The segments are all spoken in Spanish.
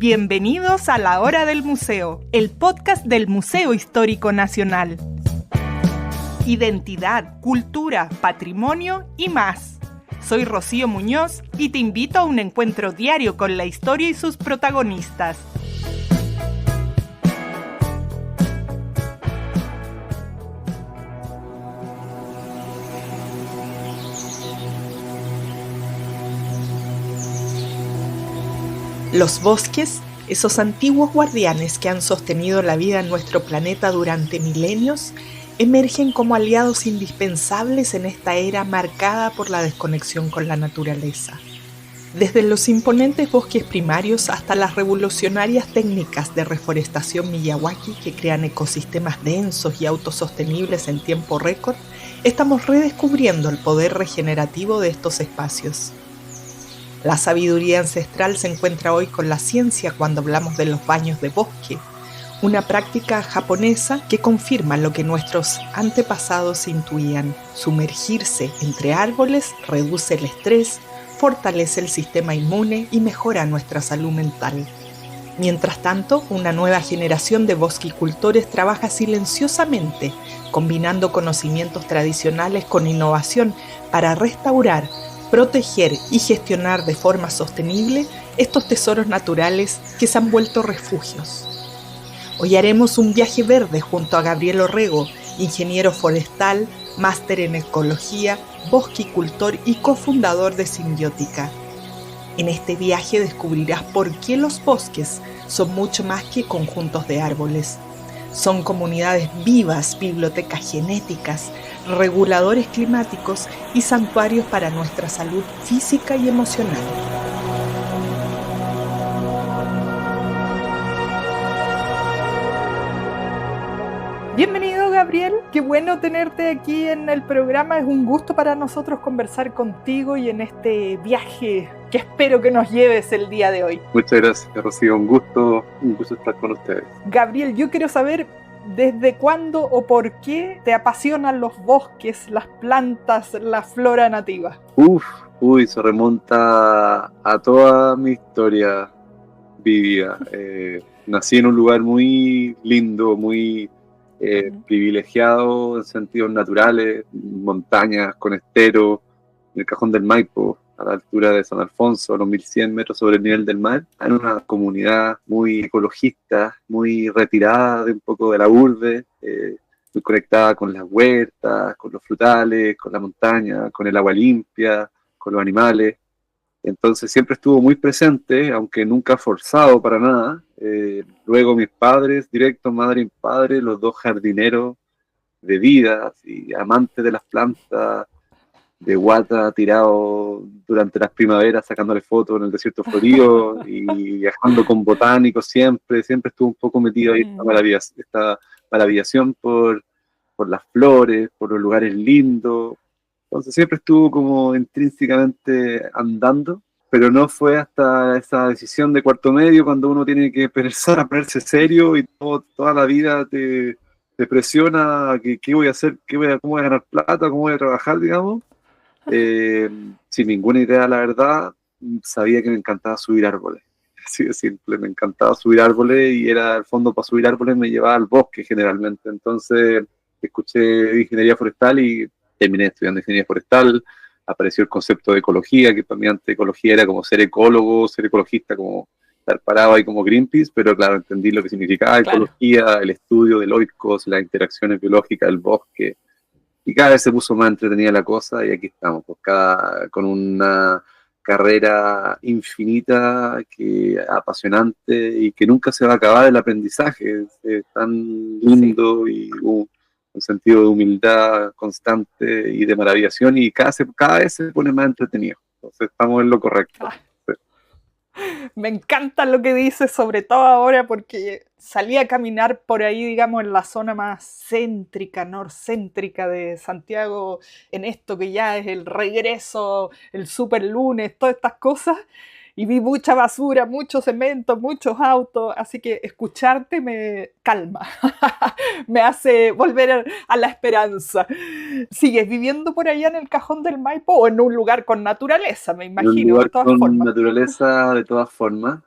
Bienvenidos a La Hora del Museo, el podcast del Museo Histórico Nacional. Identidad, cultura, patrimonio y más. Soy Rocío Muñoz y te invito a un encuentro diario con la historia y sus protagonistas. Los bosques, esos antiguos guardianes que han sostenido la vida en nuestro planeta durante milenios, emergen como aliados indispensables en esta era marcada por la desconexión con la naturaleza. Desde los imponentes bosques primarios hasta las revolucionarias técnicas de reforestación Miyawaki que crean ecosistemas densos y autosostenibles en tiempo récord, estamos redescubriendo el poder regenerativo de estos espacios. La sabiduría ancestral se encuentra hoy con la ciencia cuando hablamos de los baños de bosque, una práctica japonesa que confirma lo que nuestros antepasados intuían. Sumergirse entre árboles reduce el estrés, fortalece el sistema inmune y mejora nuestra salud mental. Mientras tanto, una nueva generación de bosquicultores trabaja silenciosamente, combinando conocimientos tradicionales con innovación para restaurar, proteger y gestionar de forma sostenible estos tesoros naturales que se han vuelto refugios. Hoy haremos un viaje verde junto a Gabriel Orrego, ingeniero forestal, máster en ecología, bosquicultor y cofundador de Simbiótica. En este viaje descubrirás por qué los bosques son mucho más que conjuntos de árboles. Son comunidades vivas, bibliotecas genéticas, reguladores climáticos y santuarios para nuestra salud física y emocional. Bienvenido, Gabriel. Qué bueno tenerte aquí en el programa. Es un gusto para nosotros conversar contigo y en este viaje que espero que nos lleves el día de hoy. Muchas gracias, Rocío. Un gusto estar con ustedes. Gabriel, yo quiero saber ¿desde cuándo o por qué te apasionan los bosques, las plantas, la flora nativa? Se remonta a toda mi historia vivida. Nací en un lugar muy lindo, muy privilegiado en sentidos naturales, montañas con estero, en el Cajón del Maipo, a la altura de San Alfonso, a los 1100 metros sobre el nivel del mar, en una comunidad muy ecologista, muy retirada de un poco de la urbe, muy conectada con las huertas, con los frutales, con la montaña, con el agua limpia, con los animales. Entonces siempre estuvo muy presente, aunque nunca forzado para nada. Luego mis padres, directos, madre y padre, los dos jardineros de vida y amantes de las plantas, de guata tirado durante las primaveras sacándole fotos en el desierto florido y viajando con botánicos siempre estuvo un poco metido ahí esta maravillación por las flores, por los lugares lindos. Entonces siempre estuvo como intrínsecamente andando, pero no fue hasta esa decisión de cuarto medio cuando uno tiene que empezar a ponerse serio y toda la vida te presiona qué voy a hacer, cómo voy a ganar plata, cómo voy a trabajar, digamos. Sin ninguna idea, la verdad, sabía que me encantaba subir árboles. Así de simple, me encantaba subir árboles y era al fondo para subir árboles me llevaba al bosque generalmente. Entonces escuché ingeniería forestal y terminé estudiando ingeniería forestal. Apareció el concepto de ecología, que para mí antes ecología era como ser ecólogo, ser ecologista, como estar parado ahí como Greenpeace, pero claro, entendí lo que significaba ecología, el estudio del oikos, las interacciones biológicas del bosque. Y cada vez se puso más entretenida la cosa y aquí estamos, pues con una carrera infinita, apasionante y que nunca se va a acabar el aprendizaje. Es tan lindo y un sentido de humildad constante y de maravillación y cada vez se pone más entretenido. Entonces estamos en lo correcto. Me encanta lo que dices, sobre todo ahora porque salí a caminar por ahí, digamos, en la zona más céntrica, norcéntrica de Santiago, en esto que ya es el regreso, el super lunes, todas estas cosas, y vi mucha basura, mucho cemento, muchos autos, así que escucharte me calma, me hace volver a la esperanza. ¿Sigues viviendo por allá en el Cajón del Maipo o en un lugar con naturaleza, me imagino, En un lugar de todas con formas? naturaleza de todas formas.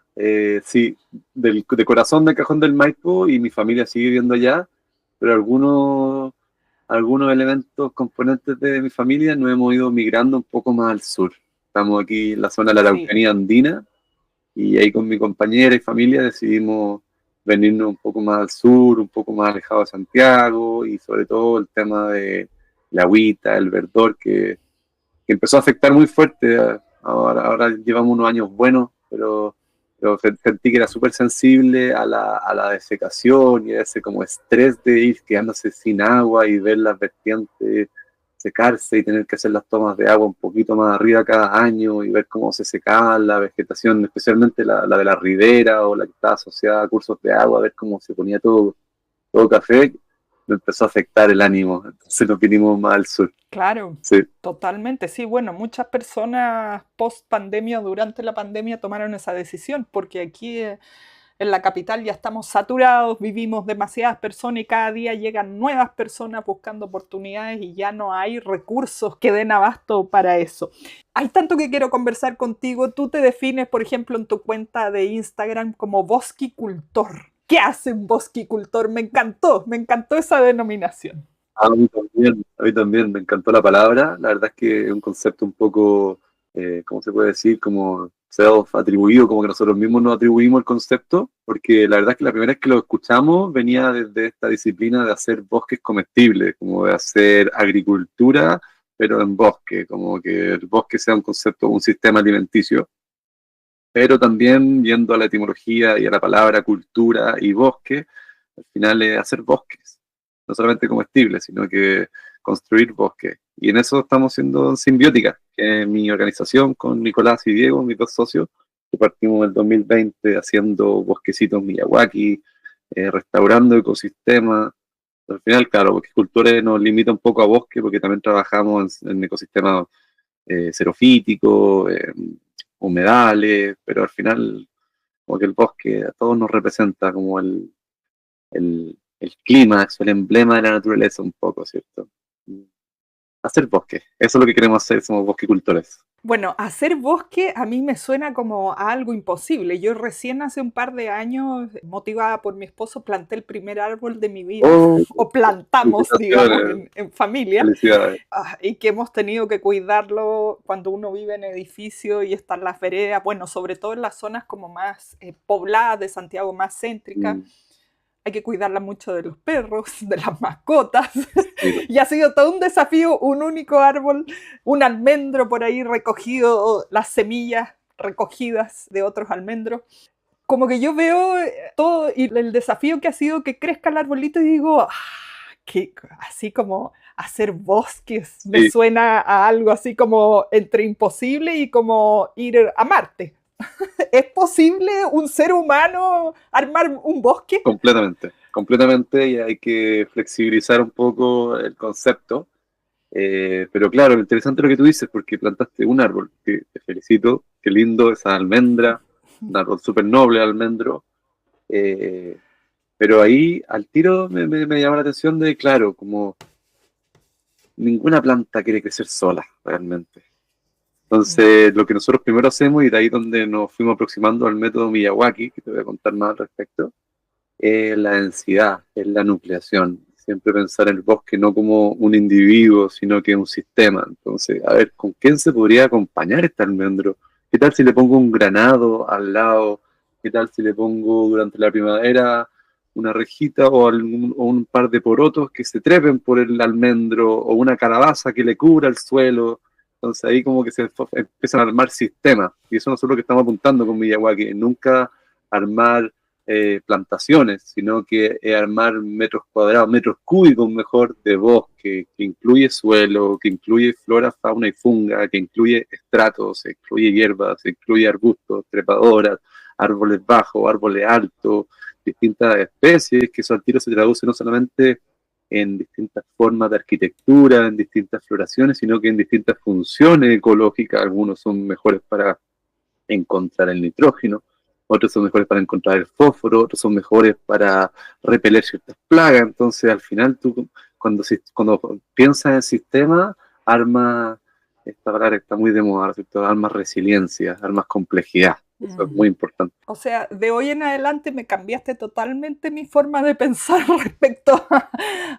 Sí, de corazón del Cajón del Maipo, y mi familia sigue viviendo allá, pero algunos elementos, componentes de mi familia nos hemos ido migrando un poco más al sur. Estamos aquí en la zona de la Sí, Araucanía andina, y ahí con mi compañera y familia decidimos venirnos un poco más al sur, un poco más alejado de Santiago, y sobre todo el tema de la agüita, el verdor, que empezó a afectar muy fuerte. Ahora llevamos unos años buenos, pero sentí que era súper sensible a la desecación y a ese como estrés de ir quedándose sin agua y ver las vertientes secarse y tener que hacer las tomas de agua un poquito más arriba cada año y ver cómo se secaba la vegetación, especialmente la de la ribera o la que estaba asociada a cursos de agua, ver cómo se ponía todo café. Me empezó a afectar el ánimo, entonces nos vinimos más al sur. claro, Sí. totalmente. Sí, bueno, muchas personas post pandemia, durante la pandemia, tomaron esa decisión, porque aquí en la capital ya estamos saturados, vivimos demasiadas personas y cada día llegan nuevas personas buscando oportunidades y ya no hay recursos que den abasto para eso. Hay tanto que quiero conversar contigo. Tú te defines, por ejemplo, en tu cuenta de Instagram como bosquicultor. ¿Qué hace un bosquicultor? Me encantó esa denominación. A mí también me encantó la palabra. La verdad es que es un concepto un poco, ¿cómo se puede decir? Como self-atribuido, como que nosotros mismos nos atribuimos el concepto, porque la verdad es que la primera vez que lo escuchamos venía desde esta disciplina de hacer bosques comestibles, como de hacer agricultura, pero en bosque, como que el bosque sea un concepto, un sistema alimenticio, pero también yendo a la etimología y a la palabra cultura y bosque, al final es hacer bosques, no solamente comestibles, sino que construir bosques. Y en eso estamos siendo Simbiótica, que es mi organización con Nicolás y Diego, mis dos socios, que partimos en el 2020 haciendo bosquecitos Miyawaki, restaurando ecosistemas. Al final, claro, bosquicultores nos limita un poco a bosque porque también trabajamos en ecosistemas xerofíticos, humedales, pero al final como que el bosque a todos nos representa como el clímax, el emblema de la naturaleza un poco, ¿cierto? Hacer bosque, eso es lo que queremos hacer, somos bosquicultores. Bueno, hacer bosque a mí me suena como a algo imposible. Yo recién hace un par de años, motivada por mi esposo, planté el primer árbol de mi vida, Oh, o plantamos, digamos, felicitaciones, en familia, felicidades. y que hemos tenido que cuidarlo cuando uno vive en edificio y están las veredas, bueno, sobre todo en las zonas como más pobladas de Santiago, más céntricas. Mm, Hay que cuidarla mucho de los perros, de las mascotas. sí, Y ha sido todo un desafío, un único árbol, un almendro por ahí recogido, las semillas recogidas de otros almendros. Como que yo veo todo y el desafío que ha sido que crezca el arbolito y digo, que así como hacer bosques, me sí, suena a algo así como entre imposible y como ir a Marte. ¿Es posible un ser humano armar un bosque? completamente, y hay que flexibilizar un poco el concepto. Pero claro, lo interesante es lo que tú dices, porque plantaste un árbol, que te felicito, qué lindo esa almendra, un árbol súper noble, almendro. eh, pero ahí al tiro me llama la atención de, claro, como ninguna planta quiere crecer sola, realmente. Entonces, lo que nosotros primero hacemos, y de ahí donde nos fuimos aproximando al método Miyawaki, que te voy a contar más al respecto, es la densidad, es la nucleación. Siempre pensar en el bosque no como un individuo, sino que un sistema. Entonces, a ver, ¿con quién se podría acompañar este almendro? ¿Qué tal si le pongo un granado al lado? ¿Qué tal si le pongo durante la primavera una rejita o un par de porotos que se trepen por el almendro o una calabaza que le cubra el suelo? Entonces ahí como que se empiezan a armar sistemas. Y eso no es lo que estamos apuntando con Miyawaki. Nunca armar plantaciones, sino que armar metros cuadrados, metros cúbicos mejor de bosque, que incluye suelo, que incluye flora, fauna y funga, que incluye estratos, que incluye hierbas, que incluye arbustos, trepadoras, árboles bajos, árboles altos, distintas especies, que eso al tiro se traduce no solamente en distintas formas de arquitectura, en distintas floraciones, sino que en distintas funciones ecológicas. Algunos son mejores para encontrar el nitrógeno, otros son mejores para encontrar el fósforo, otros son mejores para repeler ciertas plagas. Entonces, al final, tú cuando piensas en sistema, arma, esta palabra está muy de moda, ¿cierto? Armas resiliencia, armas complejidad. Eso es muy importante. O sea, de hoy en adelante me cambiaste totalmente mi forma de pensar respecto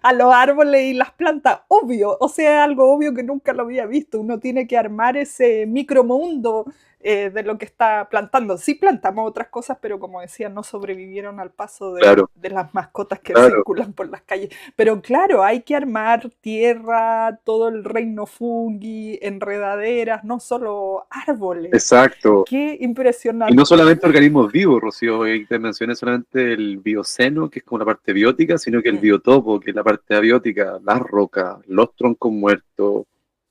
a los árboles y las plantas. Obvio, o sea, algo obvio que nunca lo había visto. Uno tiene que armar ese micromundo de lo que está plantando. Sí plantamos otras cosas, pero como decía, no sobrevivieron al paso Claro, de las mascotas que claro, circulan por las calles. Pero claro, hay que armar tierra, todo el reino fungi, enredaderas, no solo árboles. exacto. Qué Y no impresionante. solamente organismos vivos, Rocío, y te mencioné solamente el bioceno, que es como la parte biótica, sino que el Mm. biotopo, que es la parte abiótica, las rocas, los troncos muertos,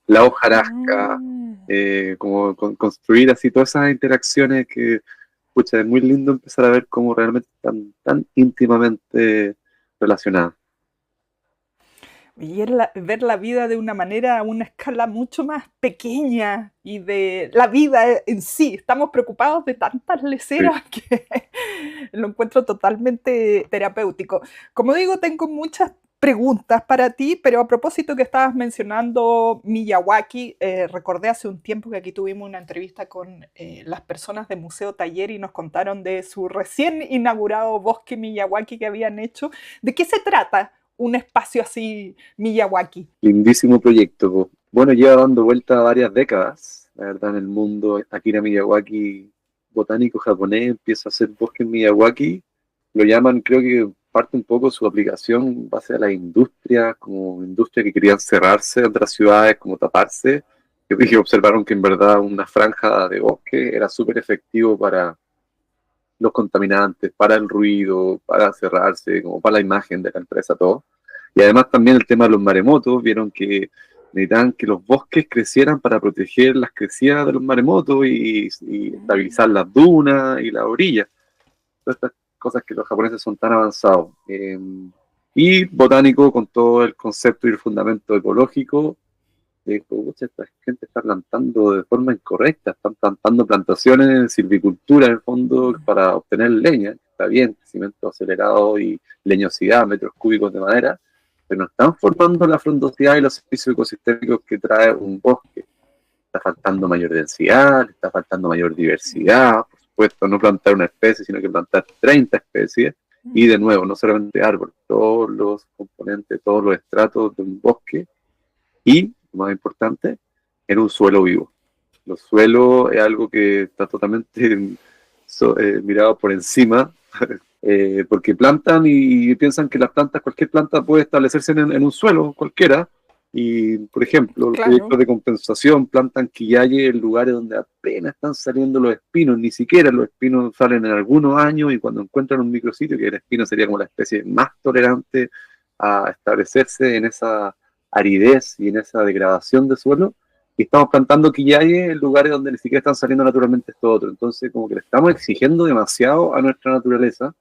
la hojarasca, Mm. como construir así todas esas interacciones que, pucha, es muy lindo empezar a ver cómo realmente están tan íntimamente relacionadas. Y es ver la vida de una manera, a una escala mucho más pequeña y de la vida en sí. Estamos preocupados de tantas Sí. leceras que lo encuentro totalmente terapéutico. Como digo, tengo muchas preguntas para ti, pero a propósito que estabas mencionando Miyawaki, recordé hace un tiempo que aquí tuvimos una entrevista con las personas de Museo Taller y nos contaron de su recién inaugurado bosque Miyawaki que habían hecho. ¿De qué se trata un espacio así Miyawaki? Lindísimo proyecto, po. Bueno, lleva dando vuelta varias décadas, la verdad, en el mundo. Akira Miyawaki, botánico japonés, empieza a hacer bosque en Miyawaki. Lo llaman, creo que parte un poco su aplicación en base a la industria, como industria que querían cerrarse ante las ciudades, como taparse. Que observaron que en verdad una franja de bosque era súper efectivo para los contaminantes, para el ruido, para cerrarse, como para la imagen de la empresa, todo. Y además también el tema de los maremotos, vieron que necesitaban que los bosques crecieran para proteger las crecidas de los maremotos y estabilizar las dunas y las orillas. Todas estas cosas que los japoneses son tan avanzados. Y botánico con todo el concepto y el fundamento ecológico, esta gente está plantando de forma incorrecta, están plantando plantaciones en silvicultura en el fondo para obtener leña, está bien, crecimiento acelerado y leñosidad, metros cúbicos de madera, pero no están formando la frondosidad y los servicios ecosistémicos que trae un bosque. Está faltando mayor densidad, está faltando mayor diversidad, por supuesto, no plantar una especie, sino que plantar 30 especies, y de nuevo, no solamente árboles, todos los componentes, todos los estratos de un bosque, y, más importante, en un suelo vivo. Los suelos es algo que está totalmente mirado por encima, porque plantan y piensan que las plantas, cualquier planta puede establecerse en un suelo cualquiera, y por ejemplo, los Claro. proyectos de compensación plantan quillaye en lugares donde apenas están saliendo los espinos, ni siquiera los espinos salen en algunos años, y cuando encuentran un micrositio, que el espino sería como la especie más tolerante a establecerse en esa aridez y en esa degradación de suelo, y estamos plantando quillaye en lugares donde ni siquiera están saliendo naturalmente esto otro. Entonces, como que le estamos exigiendo demasiado a nuestra naturaleza,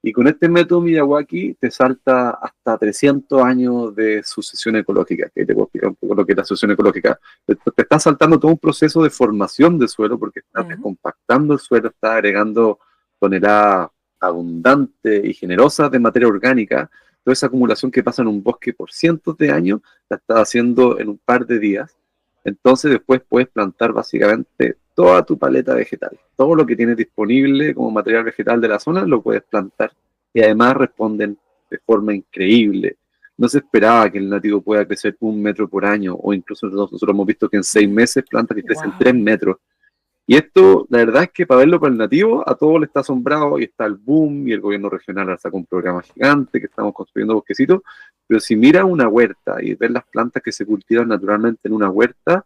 y con este método Miyawaki te salta hasta 300 años de sucesión ecológica, que te puedo explicar un poco lo que es la sucesión ecológica. Te está saltando todo un proceso de formación del suelo, porque estás Ujú. descompactando el suelo, estás agregando toneladas abundantes y generosas de materia orgánica. Toda esa acumulación que pasa en un bosque por cientos de años, la estás haciendo en un par de días. Entonces después puedes plantar básicamente toda tu paleta vegetal. Todo lo que tienes disponible como material vegetal de la zona lo puedes plantar. Y además responden de forma increíble. No se esperaba que el nativo pueda crecer 1 metro por año, o incluso nosotros hemos visto que en 6 meses plantas que crecen Wow. 3 metros. Y esto, la verdad es que para verlo para el nativo, a todos le está asombrado y está el boom, y el gobierno regional ahora sacó un programa gigante que estamos construyendo bosquecitos. Pero si mira una huerta y ves las plantas que se cultivan naturalmente en una huerta,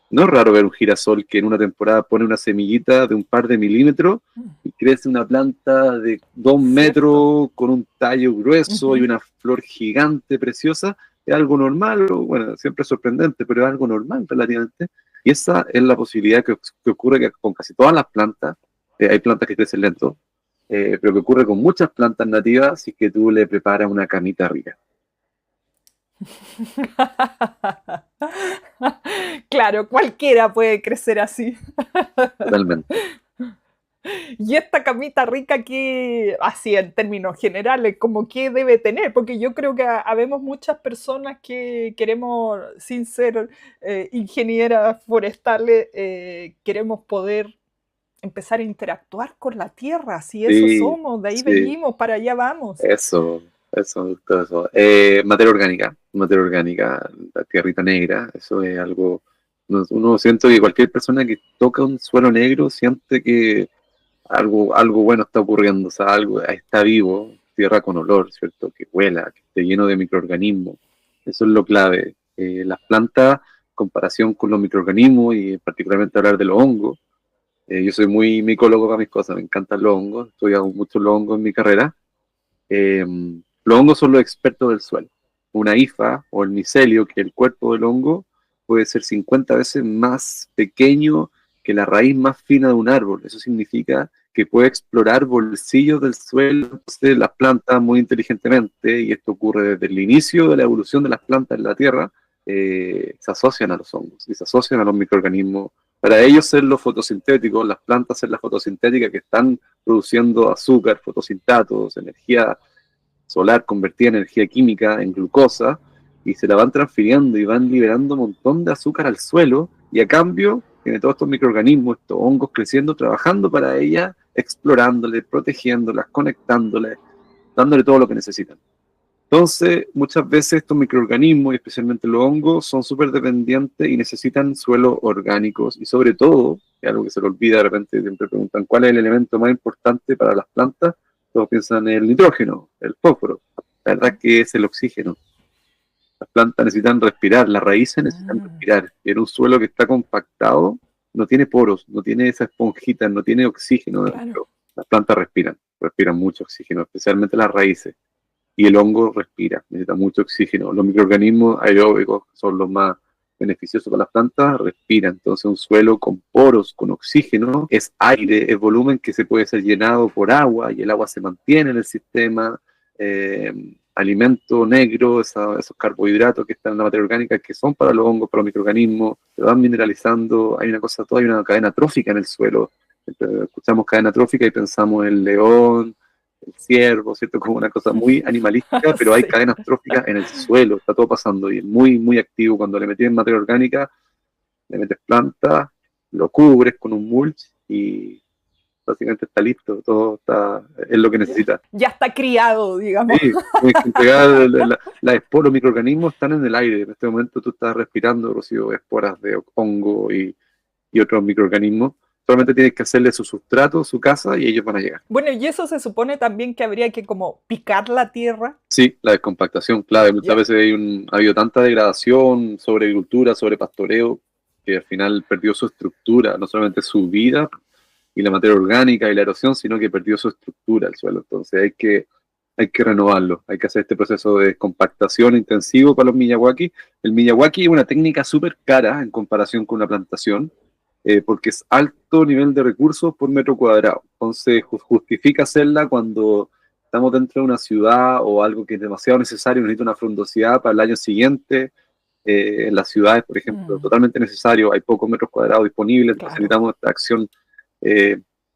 no es raro ver un girasol que en una temporada pone una semillita de un par de milímetros y crece una planta de 2 metros Cierto. con un tallo grueso y Ujú. una flor gigante, preciosa. Es algo normal, bueno, siempre es sorprendente, pero es algo normal relativamente. Y esa es la posibilidad que ocurre con casi todas las plantas. Hay plantas que crecen lento, pero que ocurre con muchas plantas nativas si es que tú le preparas una camita rica. Claro, cualquiera puede crecer así. Totalmente. Y esta camita rica que, así en términos generales, como que debe tener, porque yo creo que habemos muchas personas que queremos, sin ser ingenieras forestales, queremos poder empezar a interactuar con la tierra, si eso Sí, somos, de ahí sí, venimos, para allá vamos. eso, me gustó eso. Materia orgánica, la tierrita negra, eso es algo, uno siente que cualquier persona que toca un suelo negro siente que algo bueno está ocurriendo, o sea, algo está vivo, tierra con olor, ¿cierto? Que huela, que esté lleno de microorganismos. Eso es lo clave. Las plantas, comparación con los microorganismos y particularmente hablar de los hongos. Yo soy muy micólogo para mis cosas, me encantan los hongos, he estudiado mucho los hongos en mi carrera. Eh, los hongos son los expertos del suelo. Una hifa o el micelio, que es el cuerpo del hongo, puede ser 50 veces más pequeño que la raíz más fina de un árbol. Eso significa que puede explorar bolsillos del suelo de las plantas muy inteligentemente, y esto ocurre desde el inicio de la evolución de las plantas en la Tierra. Se asocian a los hongos y se asocian a los microorganismos. Para ellos ser los fotosintéticos, las plantas ser las fotosintéticas que están produciendo azúcar, fotosintatos, energía solar convertida en energía química, en glucosa, y se la van transfiriendo y van liberando un montón de azúcar al suelo, y a cambio tiene todos estos microorganismos, estos hongos creciendo, trabajando para ella, explorándoles, protegiéndolas, conectándoles, dándole todo lo que necesitan. Entonces, muchas veces estos microorganismos, y especialmente los hongos, son súper dependientes y necesitan suelos orgánicos, y sobre todo, que es algo que se le olvida de repente, siempre preguntan cuál es el elemento más importante para las plantas, todos piensan en el nitrógeno, el fósforo. La verdad que es el oxígeno. Las plantas necesitan respirar, las raíces necesitan respirar. En un suelo que está compactado, no tiene poros, no tiene esa esponjita, no tiene oxígeno Claro. dentro. Las plantas respiran mucho oxígeno, especialmente las raíces. Y el hongo respira, necesita mucho oxígeno. Los microorganismos aeróbicos, que son los más beneficiosos para las plantas, respiran. Entonces un suelo con poros, con oxígeno, es aire, es volumen que se puede ser llenado por agua, y el agua se mantiene en el sistema. Alimento negro, esos carbohidratos que están en la materia orgánica, que son para los hongos, para los microorganismos, se van mineralizando. Hay una cosa, toda hay una cadena trófica en el suelo. Escuchamos cadena trófica y pensamos en león, el ciervo, ¿cierto? Como una cosa muy animalística, pero hay Sí. cadenas tróficas en el suelo, está todo pasando y es muy, muy activo. Cuando le metes materia orgánica, le metes planta, lo cubres con un mulch y básicamente está listo, todo es lo que necesita. Ya está criado, digamos. Sí, tienes que entregar las esporas, los microorganismos están en el aire. En este momento tú estás respirando, Rocío, esporas de hongo y otros microorganismos. Solamente tienes que hacerle su sustrato, su casa, y ellos van a llegar. Bueno, y eso se supone también que habría que como picar la tierra. Sí, la descompactación, clave. Muchas veces ha habido tanta degradación sobre agricultura, sobre pastoreo, que al final perdió su estructura, no solamente su vida y la materia orgánica y la erosión, sino que perdió su estructura el suelo. Entonces hay que renovarlo, hay que hacer este proceso de descompactación intensivo para los Miyawaki. El Miyawaki es una técnica súper cara en comparación con una plantación, porque es alto nivel de recursos por metro cuadrado. Entonces justifica hacerla cuando estamos dentro de una ciudad o algo que es demasiado necesario, necesita una frondosidad para el año siguiente. En las ciudades, por ejemplo, totalmente necesario, hay pocos metros cuadrados disponibles, entonces necesitamos esta acción.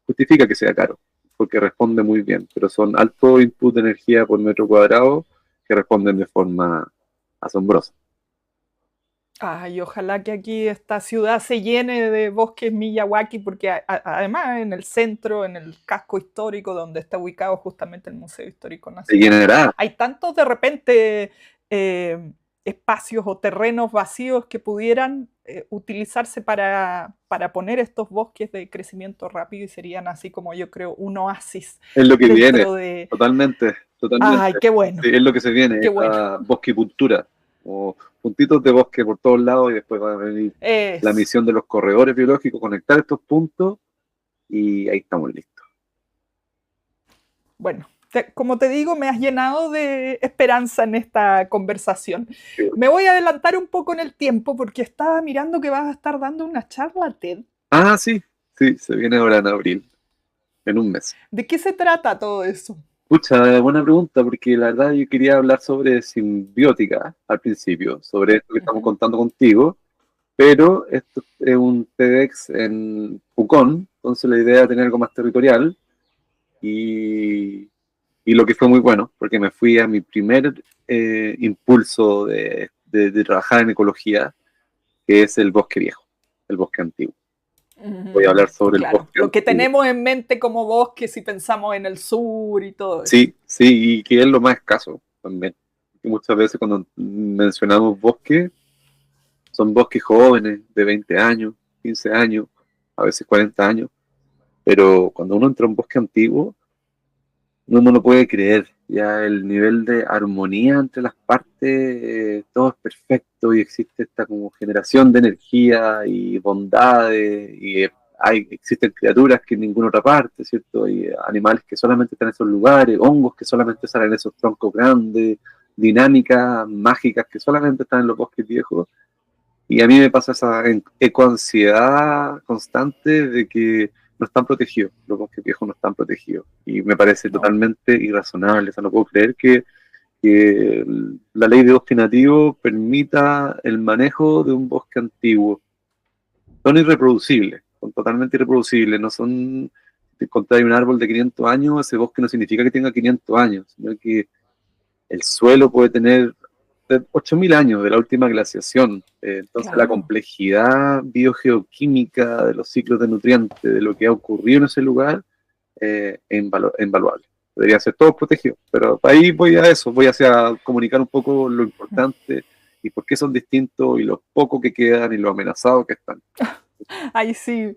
Justifica que sea caro, porque responde muy bien, pero son altos input de energía por metro cuadrado que responden de forma asombrosa. Ay, ojalá que aquí esta ciudad se llene de bosques Miyawaki, porque además en el centro, en el casco histórico donde está ubicado justamente el Museo Histórico Se Nacional, llenará. hay tantos de repente espacios o terrenos vacíos que pudieran utilizarse para poner estos bosques de crecimiento rápido, y serían así como yo creo un oasis. Es lo que viene, de... totalmente. Ay, qué bueno. Sí, es lo que se viene, esta bosquicultura, o puntitos de bosque por todos lados, y después va a venir la misión de los corredores biológicos, conectar estos puntos, y ahí estamos listos. Bueno, como te digo, me has llenado de esperanza en esta conversación. Sí. Me voy a adelantar un poco en el tiempo porque estaba mirando que vas a estar dando una charla TED. Ah, sí, se viene ahora en abril, en un mes. ¿De qué se trata todo eso? Pucha, buena pregunta, porque la verdad yo quería hablar sobre simbiótica al principio, sobre esto que estamos contando contigo, pero esto es un TEDx en Pucón, entonces la idea es tener algo más territorial, y lo que fue muy bueno, porque me fui a mi primer impulso de trabajar en ecología, que es el bosque viejo, el bosque antiguo. Voy a hablar sobre el Claro, bosque lo que antiguo. tenemos en mente como bosque si pensamos en el sur y todo eso. Sí, sí, y que es lo más escaso también. Que muchas veces cuando mencionamos bosque, son bosques jóvenes de 20 años, 15 años, a veces 40 años, pero cuando uno entra a un bosque antiguo, uno no lo puede creer. Ya el nivel de armonía entre las partes, todo es perfecto y existe esta como generación de energía y bondades y existen criaturas que en ninguna otra parte, ¿cierto? Y animales que solamente están en esos lugares, hongos que solamente salen en esos troncos grandes, dinámicas mágicas que solamente están en los bosques viejos. Y a mí me pasa esa ecoansiedad constante de que no están protegidos, los bosques viejos no están protegidos. Y me parece No, totalmente irrazonable, o sea, no puedo creer que la ley de bosque nativo permita el manejo de un bosque antiguo. Son irreproducibles, son totalmente irreproducibles, no son, si encontrar un árbol de 500 años, ese bosque no significa que tenga 500 años, sino que el suelo puede tener de 8.000 años de la última glaciación. Entonces la claro. complejidad biogeoquímica de los ciclos de nutrientes, de lo que ha ocurrido en ese lugar, es invaluable. Debería ser todo protegido. Pero ahí voy a eso, voy hacia comunicar un poco lo importante y por qué son distintos y lo poco que quedan y lo amenazados que están. Ahí sí,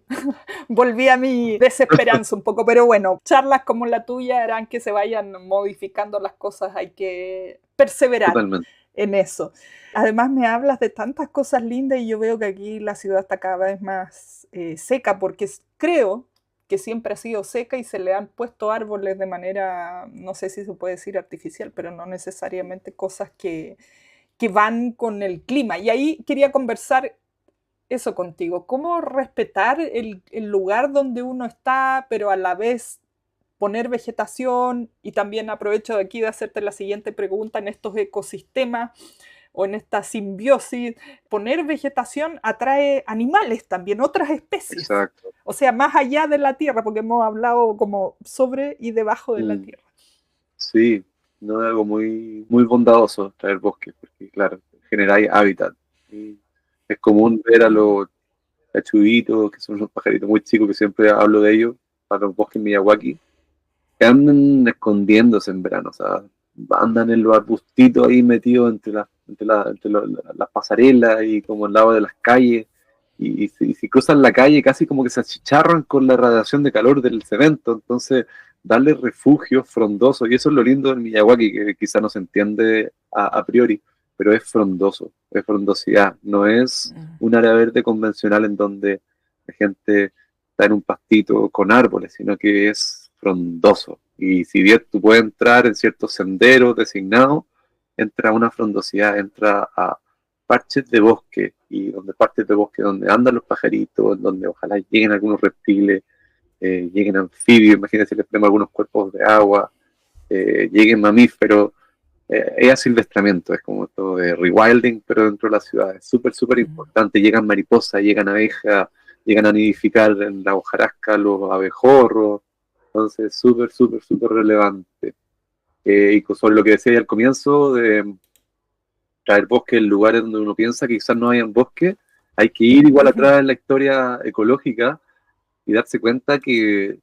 volví a mi desesperanza un poco, pero bueno, charlas como la tuya harán que se vayan modificando las cosas, hay que perseverar Totalmente. en eso. Además me hablas de tantas cosas lindas y yo veo que aquí la ciudad está cada vez más seca porque creo que siempre ha sido seca y se le han puesto árboles de manera, no sé si se puede decir artificial, pero no necesariamente cosas que van con el clima. Y ahí quería conversar eso contigo, cómo respetar el lugar donde uno está, pero a la vez poner vegetación y también aprovecho de aquí de hacerte la siguiente pregunta en estos ecosistemas o en esta simbiosis, poner vegetación atrae animales también, otras especies. Exacto. O sea, más allá de la tierra, porque hemos hablado como sobre y debajo de la Mm, tierra. sí, no es algo muy, muy bondadoso traer bosques, porque claro, generáis hábitat. Y es común ver a Mm. los cachuditos, que son unos pajaritos muy chicos, que siempre hablo de ellos, para los bosques Miyawaki, que andan escondiéndose en verano, o sea, andan en los arbustitos ahí metidos entre las pasarelas y como al lado de las calles, y si cruzan la calle casi como que se achicharran con la radiación de calor del cemento, entonces darle refugio frondoso, y eso es lo lindo del Miyawaki, que quizá no se entiende a priori, pero es frondoso, es frondosidad, no es un área verde convencional en donde la gente está en un pastito con árboles, sino que es frondoso. Y si bien tú puedes entrar en ciertos senderos designados, entra a una frondosidad, entra a parches de bosque, y donde parches de bosque donde andan los pajaritos, donde ojalá lleguen algunos reptiles, lleguen anfibios, imagínense si les ponemos algunos cuerpos de agua, lleguen mamíferos, es asilvestramiento, es como todo de rewilding, pero dentro de la ciudad. Es súper, súper importante. Llegan mariposas, llegan abejas, llegan a nidificar en la hojarasca los abejorros. Entonces, súper, súper, súper relevante. Y sobre lo que decía al comienzo, de traer bosque en lugares donde uno piensa que quizás no hayan bosque, hay que ir igual atrás en la historia ecológica y darse cuenta que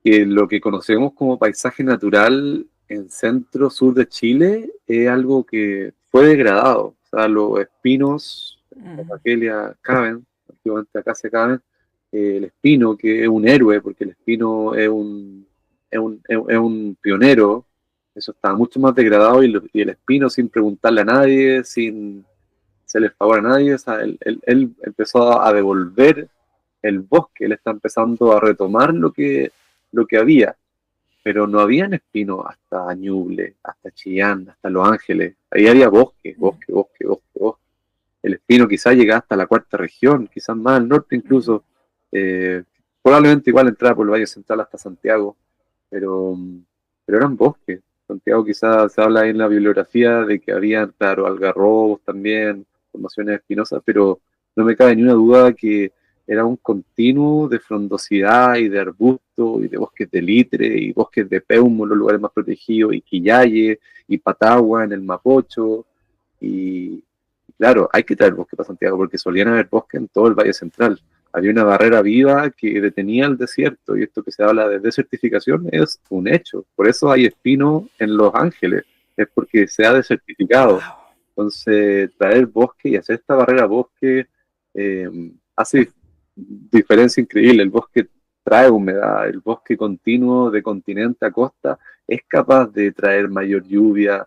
lo que conocemos como paisaje natural en centro sur de Chile es algo que fue degradado. O sea, los espinos, la Raquelia caben, antiguamente acá se caben, el espino, que es un héroe, porque el espino es un pionero, eso está mucho más degradado, y el espino, sin preguntarle a nadie, sin hacerle favor a nadie, o sea, él empezó a devolver el bosque, él está empezando a retomar lo que había, pero no habían espinos hasta Ñuble, hasta Chillán, hasta Los Ángeles, ahí había bosque, bosque, bosque, bosque, bosque. El espino quizás llegaba hasta la cuarta región, quizás más al norte incluso, eh, probablemente igual entraba por el Valle Central hasta Santiago, pero, pero eran bosques. Santiago quizás se habla ahí en la bibliografía de que habían, claro, algarrobos también, formaciones espinosas, pero no me cabe ni una duda que era un continuo de frondosidad y de arbusto y de bosques de litre y bosques de peumo en los lugares más protegidos y quillaye y patagua en el Mapocho y claro, hay que traer bosque para Santiago porque solían haber bosque en todo el Valle Central. Había una barrera viva que detenía el desierto, y esto que se habla de desertificación es un hecho. Por eso hay espino en Los Ángeles, es porque se ha desertificado. Wow. Entonces, traer bosque y hacer esta barrera bosque hace diferencia increíble. El bosque trae humedad, el bosque continuo de continente a costa es capaz de traer mayor lluvia.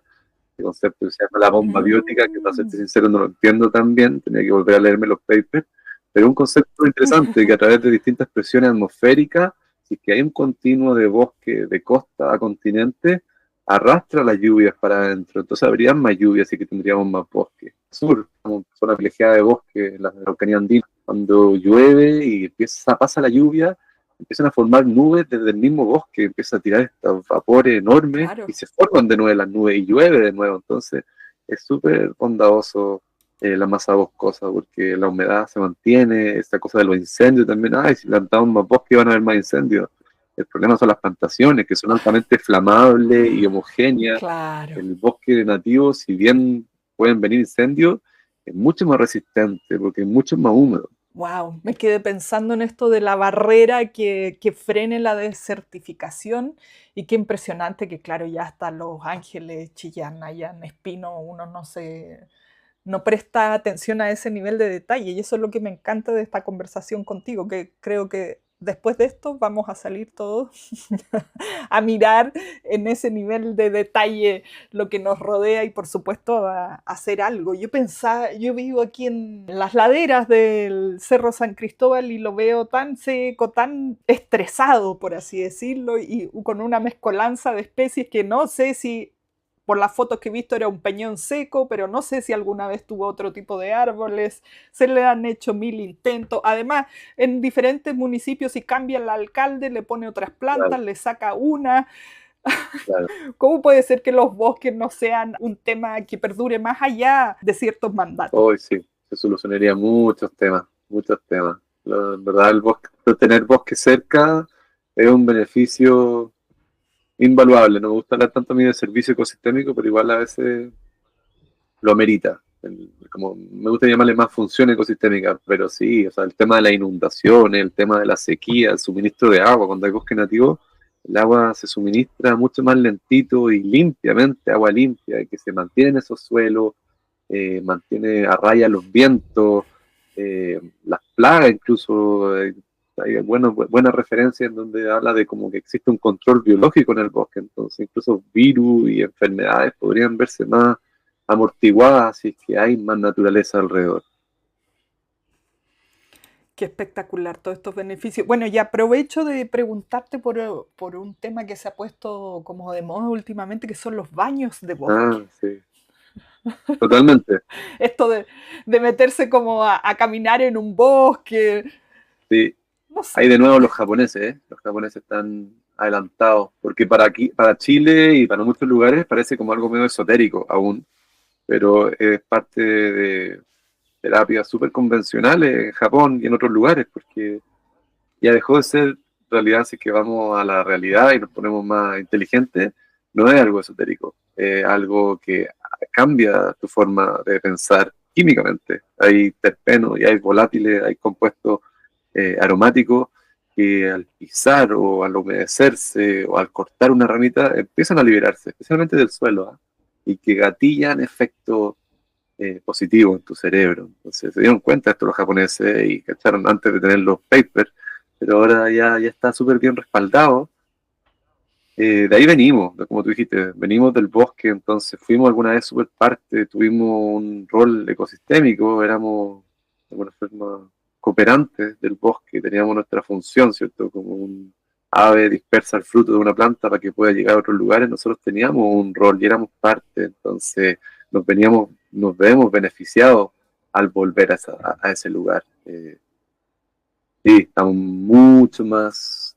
El concepto que se llama la bomba biótica, que para ser Mm. sincero no lo entiendo tan bien, tenía que volver a leerme los papers, pero un concepto interesante que a través de distintas presiones atmosféricas, si es que hay un continuo de bosque de costa a continente, arrastra las lluvias para adentro, entonces habría más lluvias y que tendríamos más bosque. Sur, como zona privilegiada de bosque, la Araucanía andina, cuando llueve y pasa la lluvia, empiezan a formar nubes desde el mismo bosque, empieza a tirar estos vapores enormes y Claro. se forman de nuevo las nubes y llueve de nuevo. Entonces es súper bondadoso la masa boscosa porque la humedad se mantiene, esta cosa de los incendios también. Ay, si plantamos más bosque van a haber más incendios. El problema son las plantaciones, que son altamente flamables y homogéneas. Claro. El bosque nativo, si bien pueden venir incendios, es mucho más resistente porque es mucho más húmedo. Wow, me quedé pensando en esto de la barrera que frene la desertificación y qué impresionante que, claro, ya hasta Los Ángeles, Chillán, allá en Espino, uno no presta atención a ese nivel de detalle y eso es lo que me encanta de esta conversación contigo, que creo que después de esto vamos a salir todos a mirar en ese nivel de detalle lo que nos rodea y por supuesto a hacer algo. Yo pensaba, yo vivo aquí en las laderas del Cerro San Cristóbal y lo veo tan seco, tan estresado, por así decirlo, y con una mezcolanza de especies que no sé si por las fotos que he visto era un peñón seco, pero no sé si alguna vez tuvo otro tipo de árboles, se le han hecho 1000 intentos. Además, en diferentes municipios, si cambia el alcalde, le pone otras plantas, Claro, le saca una. claro. ¿Cómo puede ser que los bosques no sean un tema que perdure más allá de ciertos mandatos? Hoy sí, se solucionaría muchos temas, muchos temas. En verdad, el bosque, tener bosque cerca es un beneficio invaluable. No me gusta hablar tanto a mí de servicio ecosistémico, pero igual a veces lo amerita. Como me gusta llamarle más función ecosistémica, pero sí, o sea, el tema de las inundaciones, el tema de la sequía, el suministro de agua, cuando hay bosque nativo, el agua se suministra mucho más lentito y limpiamente, agua limpia, que se mantiene en esos suelos, mantiene a raya los vientos, las plagas incluso. Hay buenas referencias en donde habla de como que existe un control biológico en el bosque, entonces incluso virus y enfermedades podrían verse más amortiguadas si es que hay más naturaleza alrededor. Qué espectacular todos estos beneficios. Bueno, y aprovecho de preguntarte por un tema que se ha puesto como de moda últimamente, que son los baños de bosque. Ah, sí, totalmente. Esto de meterse como a caminar en un bosque, Sí, no hay sé. de nuevo los japoneses, ¿eh? Los japoneses están adelantados, porque para aquí, para Chile y para muchos lugares parece como algo medio esotérico aún, pero es parte de terapias súper convencionales en Japón y en otros lugares, porque ya dejó de ser realidad, si es que vamos a la realidad y nos ponemos más inteligentes, no es algo esotérico, es algo que cambia tu forma de pensar químicamente. Hay terpenos y hay volátiles, hay compuestos aromáticos que al pisar o al humedecerse o al cortar una ramita empiezan a liberarse, especialmente del suelo, ¿eh? Y que gatillan efectos positivos en tu cerebro. Entonces se dieron cuenta esto los japoneses y cacharon antes de tener los papers, pero ahora ya está súper bien respaldado. De ahí venimos, como tú dijiste, venimos del bosque, entonces fuimos alguna vez súper parte, tuvimos un rol ecosistémico, éramos de alguna forma cooperantes del bosque, teníamos nuestra función, ¿cierto? Como un ave dispersa el fruto de una planta para que pueda llegar a otros lugares, nosotros teníamos un rol y éramos parte, entonces nos vemos beneficiados al volver a ese lugar. Sí, estamos mucho más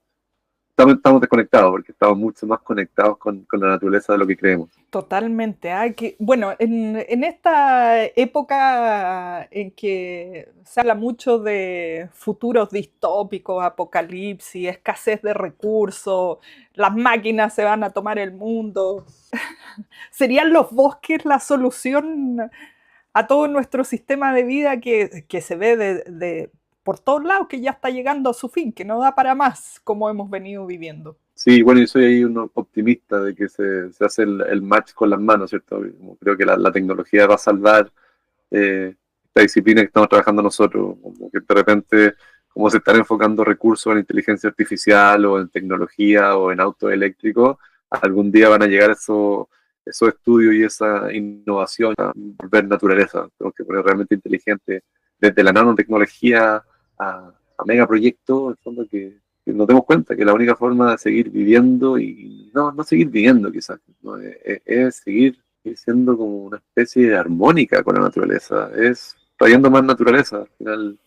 estamos desconectados porque estamos mucho más conectados con la naturaleza de lo que creemos. Totalmente. Bueno, en esta época en que se habla mucho de futuros distópicos, apocalipsis, escasez de recursos, las máquinas se van a tomar el mundo, ¿serían los bosques la solución a todo nuestro sistema de vida que se ve por todos lados, que ya está llegando a su fin, que no da para más, como hemos venido viviendo. Sí, bueno, yo soy ahí un optimista de que se hace el match con las manos, ¿cierto? Como creo que la tecnología va a salvar esta disciplina que estamos trabajando nosotros, como que de repente, como se están enfocando recursos en inteligencia artificial o en tecnología o en autos eléctricos, algún día van a llegar esos estudios y esa innovación a volver naturaleza. Tenemos que poner realmente inteligente desde la nanotecnología a megaproyectos, en el fondo que nos demos cuenta que la única forma de seguir viviendo y no seguir viviendo quizás, ¿no? Es seguir siendo como una especie de armónica con la naturaleza, es trayendo más naturaleza. Al final,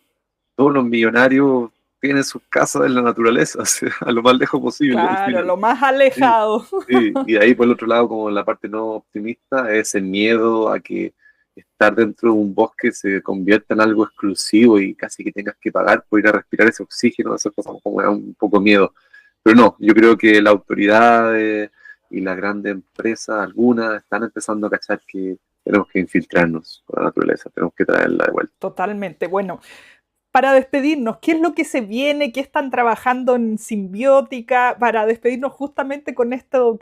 todos los millonarios tienen sus casas en la naturaleza, o sea, a lo más lejos posible. Al Claro, final. lo más Sí, alejado. sí. Y de ahí por el otro lado, como la parte no optimista, es el miedo a que estar dentro de un bosque se convierta en algo exclusivo y casi que tengas que pagar por ir a respirar ese oxígeno, esas cosas como da un poco miedo. Pero no, yo creo que la autoridad y las grandes empresas, algunas, están empezando a cachar que tenemos que infiltrarnos con la naturaleza, tenemos que traerla de vuelta. Totalmente. Bueno, para despedirnos, ¿qué es lo que se viene? ¿Qué están trabajando en Simbiótica? Para despedirnos justamente con esto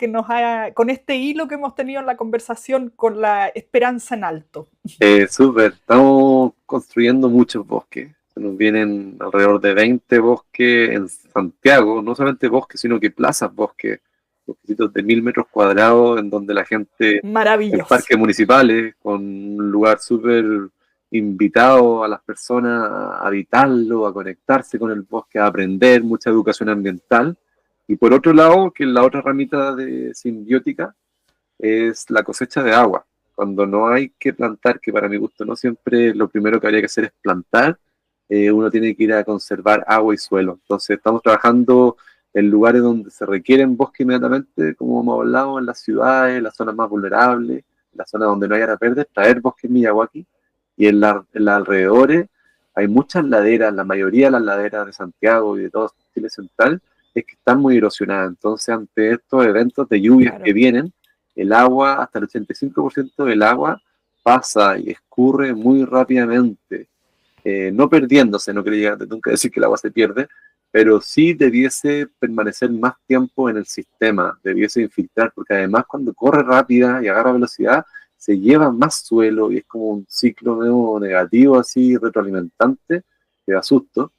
con este hilo que hemos tenido en la conversación con la esperanza en alto. Súper, estamos construyendo muchos bosques. Se nos vienen alrededor de 20 bosques en Santiago, no solamente bosques, sino que plazas bosques, bosquecitos de 1000 metros cuadrados, en donde la gente, en Maravilloso. parques municipales, con un lugar súper invitado a las personas a habitarlo, a conectarse con el bosque, a aprender mucha educación ambiental. Y por otro lado, que la otra ramita de Simbiótica es la cosecha de agua. Cuando no hay que plantar, que para mi gusto no siempre lo primero que habría que hacer es plantar, uno tiene que ir a conservar agua y suelo. Entonces estamos trabajando en lugares donde se requieren bosque inmediatamente, como hemos hablado, en las ciudades, en las zonas más vulnerables, en las zonas donde no hay áreas verdes, traer bosque en Miyawaki. Y en los alrededores hay muchas laderas, la mayoría de las laderas de Santiago y de todo Chile Central, es que están muy erosionadas. Entonces, ante estos eventos de lluvias que Claro. vienen, el agua, hasta el 85% del agua, pasa y escurre muy rápidamente, no perdiéndose, no quiero llegar nunca a decir que el agua se pierde, pero sí debiese permanecer más tiempo en el sistema, debiese infiltrar, porque además cuando corre rápida y agarra velocidad, se lleva más suelo y es como un ciclo nuevo negativo, así retroalimentante, que da susto.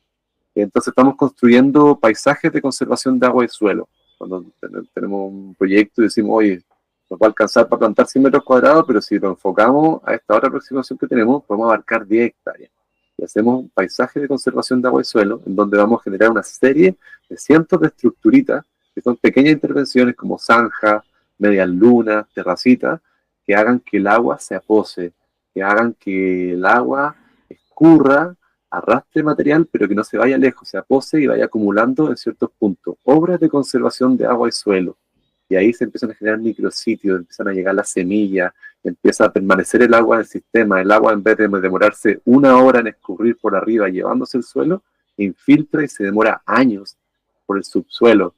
Entonces estamos construyendo paisajes de conservación de agua y suelo. Cuando tenemos un proyecto y decimos, oye, nos va a alcanzar para plantar 100 metros cuadrados, pero si lo enfocamos a esta otra aproximación que tenemos, podemos abarcar 10 hectáreas. Y hacemos un paisaje de conservación de agua y suelo, en donde vamos a generar una serie de cientos de estructuritas, que son pequeñas intervenciones como zanjas, medias lunas, terracitas, que hagan que el agua se apose, que hagan que el agua escurra, arrastre material, pero que no se vaya lejos, se apose y vaya acumulando en ciertos puntos. Obras de conservación de agua y suelo. Y ahí se empiezan a generar micrositios, empiezan a llegar las semillas, empieza a permanecer el agua en el sistema. El agua, en vez de demorarse 1 hora en escurrir por arriba llevándose el suelo, infiltra y se demora años por el subsuelo,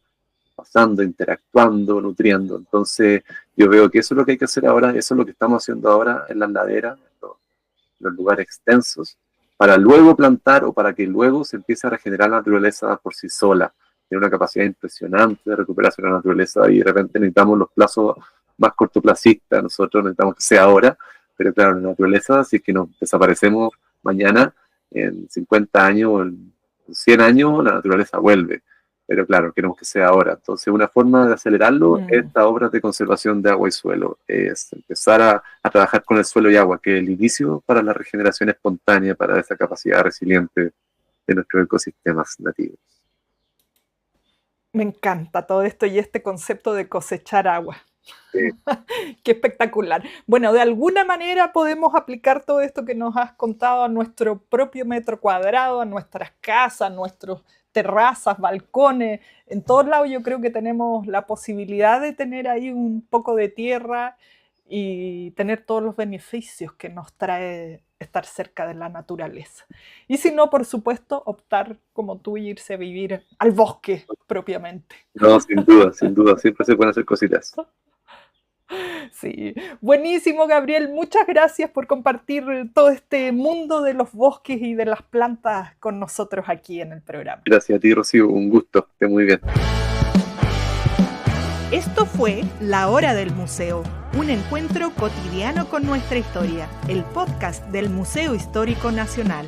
pasando, interactuando, nutriendo. Entonces, yo veo que eso es lo que hay que hacer ahora, eso es lo que estamos haciendo ahora en las laderas, en los lugares extensos, para luego plantar o para que luego se empiece a regenerar la naturaleza por sí sola. Tiene una capacidad impresionante de recuperación de la naturaleza y de repente necesitamos los plazos más cortoplacistas, nosotros necesitamos que sea ahora, pero claro, la naturaleza, si es que nos desaparecemos mañana, en 50 años o en 100 años, la naturaleza vuelve. Pero claro, queremos que sea ahora. Entonces, una forma de acelerarlo es esta obra de conservación de agua y suelo. Es empezar a trabajar con el suelo y agua, que es el inicio para la regeneración espontánea, para esa capacidad resiliente de nuestros ecosistemas nativos. Me encanta todo esto y este concepto de cosechar agua. Sí. Qué espectacular. Bueno, de alguna manera podemos aplicar todo esto que nos has contado a nuestro propio metro cuadrado, a nuestras casas, a nuestras terrazas, balcones. En todos lados yo creo que tenemos la posibilidad de tener ahí un poco de tierra y tener todos los beneficios que nos trae estar cerca de la naturaleza. Y si no, por supuesto, optar como tú e irse a vivir al bosque propiamente. No, sin duda, siempre se pueden hacer cositas. Sí, buenísimo, Gabriel. Muchas gracias por compartir todo este mundo de los bosques y de las plantas con nosotros aquí en el programa. Gracias a ti, Rocío. Un gusto. Esté muy bien. Esto fue La Hora del Museo, un encuentro cotidiano con nuestra historia, el podcast del Museo Histórico Nacional.